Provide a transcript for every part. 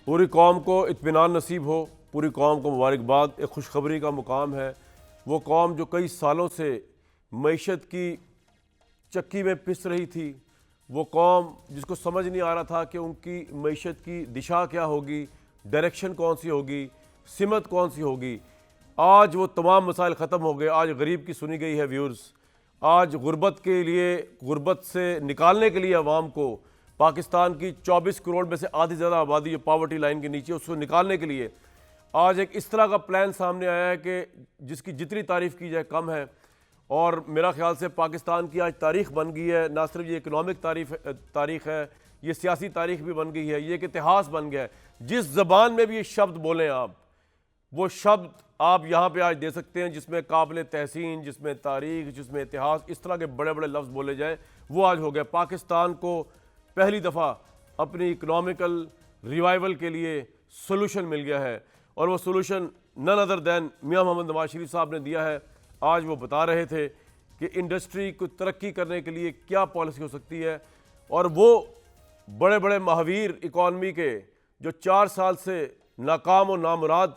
پوری قوم کو اطمینان نصیب ہو، پوری قوم کو مبارکباد۔ ایک خوشخبری کا مقام ہے۔ وہ قوم جو کئی سالوں سے معیشت کی چکی میں پس رہی تھی، وہ قوم جس کو سمجھ نہیں آ رہا تھا کہ ان کی معیشت کی دشا کیا ہوگی، ڈائریکشن کون سی ہوگی، سمت کون سی ہوگی، آج وہ تمام مسائل ختم ہو گئے۔ آج غریب کی سنی گئی ہے ویورز۔ آج غربت کے لیے، غربت سے نکالنے کے لیے عوام کو، پاکستان کی 24 کروڑ میں سے آدھی زیادہ آبادی جو پاورٹی لائن کے نیچے، اس کو نکالنے کے لیے آج ایک اس طرح کا پلان سامنے آیا ہے کہ جس کی جتنی تعریف کی جائے کم ہے۔ اور میرا خیال سے پاکستان کی آج تاریخ بن گئی ہے، نہ صرف یہ اکنامک تاریخ ہے، یہ سیاسی تاریخ بھی بن گئی ہے، یہ ایک اتہاس بن گیا ہے۔ جس زبان میں بھی یہ شبد بولیں آپ، وہ شبد آپ یہاں پہ آج دے سکتے ہیں، جس میں قابل تحسین، جس میں تاریخ، جس میں اتہاس، اس طرح کے بڑے بڑے لفظ بولے جائیں، وہ آج ہو گیا۔ پاکستان کو پہلی دفعہ اپنی اکنامیکل ریوائیول کے لیے سولوشن مل گیا ہے، اور وہ سولوشن نن ادر دین میاں محمد نواز شریف صاحب نے دیا ہے۔ آج وہ بتا رہے تھے کہ انڈسٹری کو ترقی کرنے کے لیے کیا پالیسی ہو سکتی ہے، اور وہ بڑے بڑے مہاویر اکانومی کے جو 4 سال سے ناکام و نامراد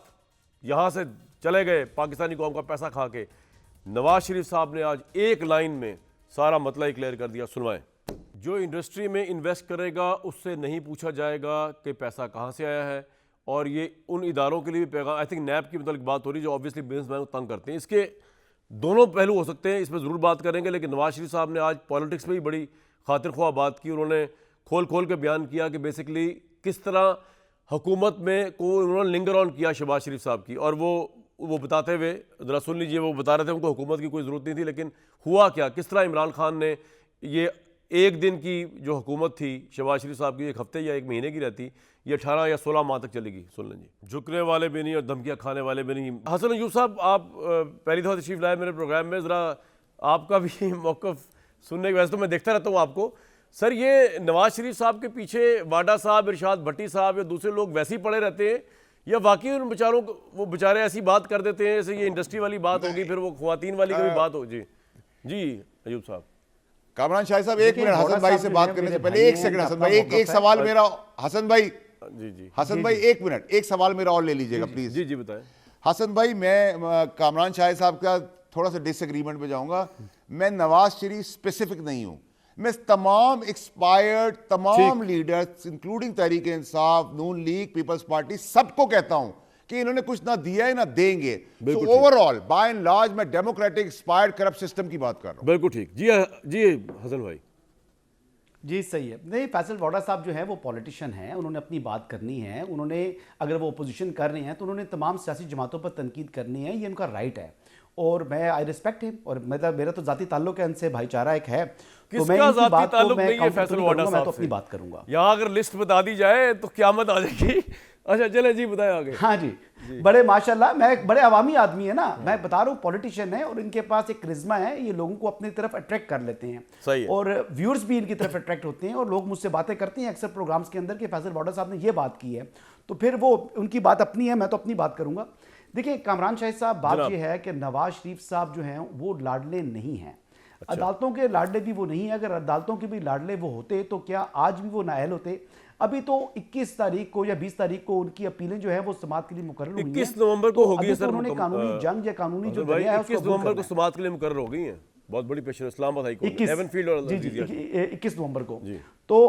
یہاں سے چلے گئے پاکستانی قوم کا پیسہ کھا کے، نواز شریف صاحب نے آج ایک لائن میں سارا مسئلہ ہی کلیئر کر دیا۔ سنوائیں۔ جو انڈسٹری میں انویسٹ کرے گا اس سے نہیں پوچھا جائے گا کہ پیسہ کہاں سے آیا ہے، اور یہ ان اداروں کے لیے بھی پیغام، آئی تھنک نیب کی متعلق بات ہو رہی ہے جو اوبیسلی بزنس مین کو تنگ کرتے ہیں۔ اس کے دونوں پہلو ہو سکتے ہیں، اس میں ضرور بات کریں گے، لیکن نواز شریف صاحب نے آج پالیٹکس میں بھی بڑی خاطر خواہ بات کی۔ انہوں نے کھول کے بیان کیا کہ بیسکلی کس طرح حکومت میں کو انہوں نے لنگر آن کیا شہباز شریف صاحب کی، اور وہ بتاتے ہوئے ذرا سن لیجئے، وہ بتا رہے تھے ان کو حکومت کی کوئی ضرورت نہیں تھی، لیکن ہوا کیا، کس طرح عمران خان نے یہ ایک دن کی جو حکومت تھی شہباز شریف صاحب کی، 1 ہفتے یا 1 مہینے کی رہتی، یہ 18 یا 16 ماہ تک چلے گی۔ سن لیں جی۔ جھکنے والے بھی نہیں اور دھمکیاں کھانے والے بھی نہیں۔ حسن ایوب صاحب، آپ پہلی دفعہ تشریف لائے میرے پروگرام میں، ذرا آپ کا بھی موقف سننے کے، ویسے تو میں دیکھتا رہتا ہوں آپ کو، سر یہ نواز شریف صاحب کے پیچھے واڈا صاحب، ارشاد بھٹی صاحب یا دوسرے لوگ ویسے ہی پڑے رہتے ہیں، یا واقعی ان بیچاروں کو، وہ بیچارے ایسی بات کر دیتے ہیں جیسے یہ انڈسٹری والی بات ہوگی، پھر وہ خواتین والی کا بھی بات ہو؟ جی جی ایوب صاحب۔ کامران شاہ صاحب، 1 منٹ حسن بھائی سے بات کرنے سے پہلے 1 سیکنڈ حسن بھائی، ایک سوال میرا، حسن بھائی، حسن بھائی 1 منٹ، ایک سوال میرا اور لے لیجئے گا پلیز۔ جی جی بتائیں۔ حسن بھائی، میں کامران شاہ صاحب کا تھوڑا سا ڈس ایگریمنٹ پہ جاؤں گا۔ میں نواز شریف اسپیسیفک نہیں ہوں، میں تمام ایکسپائرڈ تمام لیڈرز انکلوڈنگ تحریک انصاف، نون لیگ، پیپلز پارٹی، سب کو کہتا ہوں کہ انہوں نے کچھ نہ دیا ہے نہ دیں گے۔ So overall by and large میں ڈیموکریٹک ایکسپائرڈ کرپٹ سسٹم کی بات کر رہا ہوں۔ بالکل ٹھیک۔ جی حسن بھائی۔ جی صحیح ہے۔ نہیں، فیصل واڈا صاحب جو ہیں وہ پولیٹیشین ہیں، انہوں نے اپنی بات کرنی ہے، انہوں نے اگر وہ اپوزیشن کر رہے ہیں تو انہوں نے تمام سیاسی جماعتوں پر تنقید کرنی ہے، یہ ان کا رائٹ ہے، اور میں آئی ریسپیکٹ ہم، اور میرا تو ذاتی تعلق ہے ان سے، بھائی چارہ ایک ہے، تو میں ان کی بات کو میں کاؤنٹر نہیں کروں گا، میں تو اپنی بات کروں گا۔ یہاں اگر لسٹ بتا دی جائے تو قیامت آ جائے گی۔ اچھا چلیں جی، بتائیں آگے۔ ہاں جی، بڑے ماشاءاللہ، میں بڑے عوامی آدمی ہیں نا، میں بتا رہا ہوں پولیٹیشین ہے، اور ان کے پاس ایک کرزمہ ہے، یہ لوگوں کو اپنی طرف اٹریکٹ کر لیتے ہیں، صحیح ہے، اور ویورز بھی ان کی طرف اٹریکٹ ہوتے ہیں، اور لوگ مجھ سے باتیں کرتے ہیں اکثر پروگرامز کے اندر کہ فیصل واڈا صاحب نے یہ بات کی ہے، تو پھر وہ ان کی بات اپنی ہے، میں تو اپنی بات کروں گا۔ دیکھیں کامران شاہ صاحب، بات یہ ہے کہ نواز شریف صاحب جو ہیں وہ لاڈلے نہیں ہیں، عدالتوں کے لاڈلے بھی وہ نہیں ہیں۔ اگر عدالتوں کے بھی لاڈلے وہ ہوتے تو کیا آج بھی وہ نااہل ہوتے؟ ابھی تو 21 تاریخ کو یا 20 تاریخ کو ان کی اپیلیں جو ہیں وہ سماعت کے لیے مقرر ہوئی ہیں۔ 21 نومبر کو ہوگی سر، انہوں نے قانونی جنگ یا قانونی جو دریا ہے اس کو 21 نومبر کو سماعت کے لیے مقرر ہو گئی ہیں، بہت بڑی پیشن اسلام آباد ہائی کورٹ، ایون فیلڈ اور 21 نومبر کو۔ تو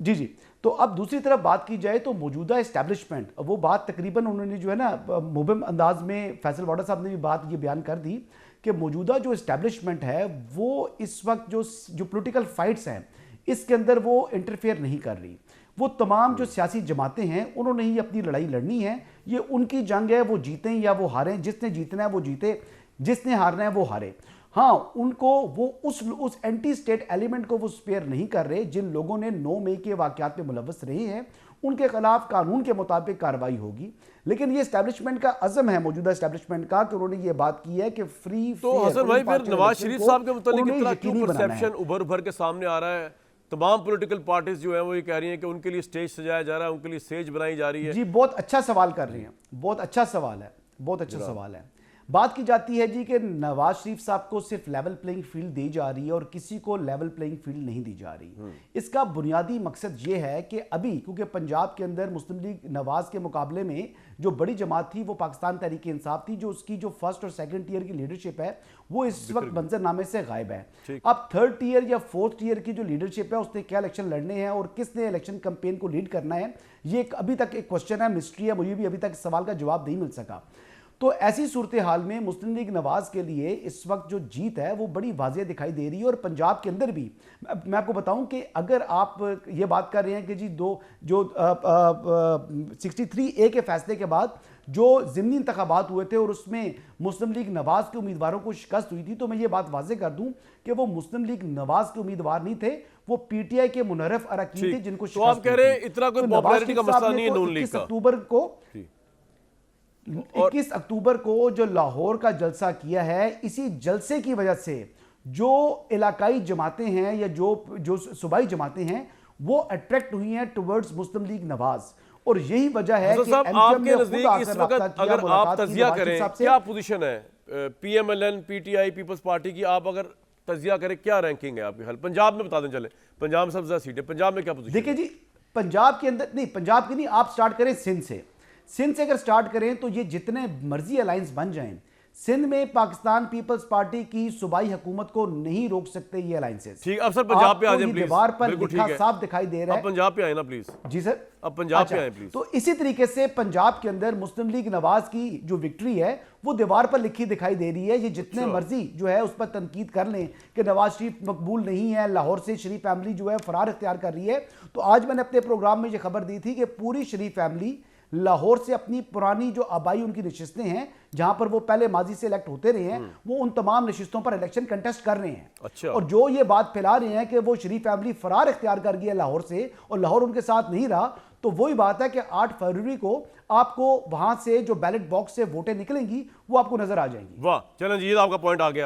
جی تو اب دوسری طرف بات کی جائے تو موجودہ اسٹیبلشمنٹ، وہ بات تقریباً انہوں نے جو ہے نا مبہم انداز میں فیصل واڈا صاحب نے بھی بات یہ بیان کر دی کہ موجودہ جو اسٹیبلشمنٹ ہے وہ اس وقت جو پولیٹیکل فائٹس ہیں اس کے اندر وہ انٹرفیئر نہیں کر رہی۔ وہ تمام جو سیاسی جماعتیں ہیں انہوں نے ہی اپنی لڑائی لڑنی ہے، یہ ان کی جنگ ہے، وہ جیتیں یا وہ ہاریں، جس نے جیتنا ہے وہ جیتے، جس نے ہارنا ہے وہ ہارے۔ ہاں، ان کو وہ اس اینٹی سٹیٹ ایلیمنٹ کو وہ سپیئر نہیں کر رہے جن لوگوں نے 9 مئی کے واقعات میں ملوث رہے ہیں، ان کے خلاف قانون کے مطابق کارروائی ہوگی۔ لیکن یہ اسٹیبلشمنٹ کا عزم ہے موجودہ اسٹیبلشمنٹ کا کہ انہوں نے یہ بات کی ہے کہ فری۔ تو حسن بھائی پھر نواز شریف صاحب کے متعلق اتنا کیوں پرسیپشن ابھر کے سامنے آ رہا ہے؟ تمام پولیٹیکل پارٹیز جو ہیں وہ یہ کہہ رہی ہیں کہ ان کے لیے سٹیج سجایا جا رہا ہے، ان کے لیے سٹیج بنائی جا رہی ہے۔ جی بہت اچھا سوال کر رہی ہیں، بہت اچھا سوال ہے، بہت اچھا سوال ہے۔ بات کی جاتی ہے جی کہ نواز شریف صاحب کو صرف لیول پلینگ فیلڈ دی جا رہی ہے اور کسی کو لیول پلینگ فیلڈ نہیں دی جا رہی. اس کا بنیادی مقصد یہ ہے کہ ابھی کیونکہ پنجاب کے اندر مسلم لیگ نواز کے مقابلے میں جو بڑی جماعت تھی وہ پاکستان تحریک انصاف تھی, جو اس کی جو فرسٹ اور سیکنڈ ٹیئر کی لیڈرشپ ہے وہ اس وقت منظر نامے سے غائب ہے. اب تھرڈ ٹیئر یا فورتھ ٹیئر کی جو لیڈرشپ ہے اس نے کیا الیکشن لڑنے ہیں اور کس نے الیکشن کمپین کو لیڈ کرنا ہے, یہ ابھی تک ایک کوسچن ہے, مسٹری ہے, مجھے بھی ابھی تک سوال کا جواب نہیں مل سکا. تو ایسی صورتحال میں مسلم لیگ نواز کے لیے اس وقت جو جیت ہے وہ بڑی واضح دکھائی دے رہی ہے. اور پنجاب کے اندر بھی میں آپ کو بتاؤں کہ اگر آپ یہ بات کر رہے ہیں کہ جی جو 63A کے فیصلے کے بعد جو ضمنی انتخابات ہوئے تھے اور اس میں مسلم لیگ نواز کے امیدواروں کو شکست ہوئی تھی, تو میں یہ بات واضح کر دوں کہ وہ مسلم لیگ نواز کے امیدوار نہیں تھے, وہ پی ٹی آئی کے منحرف اراکین تھے جن کو شکست تو آپ کہہ رہے ہیں اتنا کوئی پاپولیرٹی کا مسئلہ نہیں ہے نون لیگ کا. 21 اکتوبر کو جو لاہور کا جلسہ کیا ہے, اسی جلسے کی وجہ سے جو علاقائی جماعتیں ہیں یا جو صوبائی جماعتیں ہیں وہ اٹریکٹ ہوئی ہیں ٹورڈز مسلم لیگ نواز. اور یہی وجہ ہے کہ آپ کے نزدیک اس وقت اگر آپ تجزیہ کریں کیا پوزیشن ہے P M L N, P T I, Peoples Party کی, آپ اگر تجزیہ کریں کیا رینکنگ ہے آپ کی؟ حل پنجاب میں بتا دیں, چلیں پنجاب میں سب سے زیادہ سیٹیں, پنجاب میں کیا پوزیشن؟ دیکھیں جی پنجاب کے اندر نہیں, پنجاب کی نہیں, آپ سٹارٹ کریں سندھ سے. سندھ سے اگر سٹارٹ کریں تو یہ جتنے مرضی الائنس بن جائیں, سندھ میں پاکستان پیپلز پارٹی کی صوبائی حکومت کو نہیں روک سکتے یہ الائنسز. ٹھیک, اب سر پنجاب پہ آ جائیں پلیز. دیوار پر لکھا صاف دکھائی دے رہا ہے. اب پنجاب پہ آئیں نا پلیز. جی سر, اب پنجاب پہ آئیں پلیز. تو اسی طریقے سے پنجاب کے اندر مسلم لیگ نواز کی جو وکٹری ہے وہ دیوار پر لکھی دکھائی دے رہی ہے. یہ جتنے مرضی جو ہے اس پر تنقید کر لیں کہ نواز شریف مقبول نہیں ہے, لاہور سے شریف فیملی جو ہے فرار اختیار کر رہی ہے, تو آج میں نے اپنے پروگرام میں یہ خبر دی تھی کہ پوری شریف فیملی لاہور سے اپنی پرانی جو آبائی ان کی نشستیں ہیں جہاں پر وہ پہلے ماضی سے الیکٹ ہوتے رہے ہیں, وہ ان تمام نشستوں پر الیکشن کنٹیسٹ کر رہے ہیں. اور جو یہ بات پھیلا رہے ہیں کہ وہ شریف فیملی فرار اختیار کر گئی ہے لاہور سے اور لاہور ان کے ساتھ نہیں رہا, تو وہی بات ہے کہ 8 فروری کو آپ کو وہاں سے جو بیلٹ باکس سے ووٹیں نکلیں گی وہ آپ کو نظر آ جائیں گی. واہ, چلیں جی, آپ کا پوائنٹ آ گیا.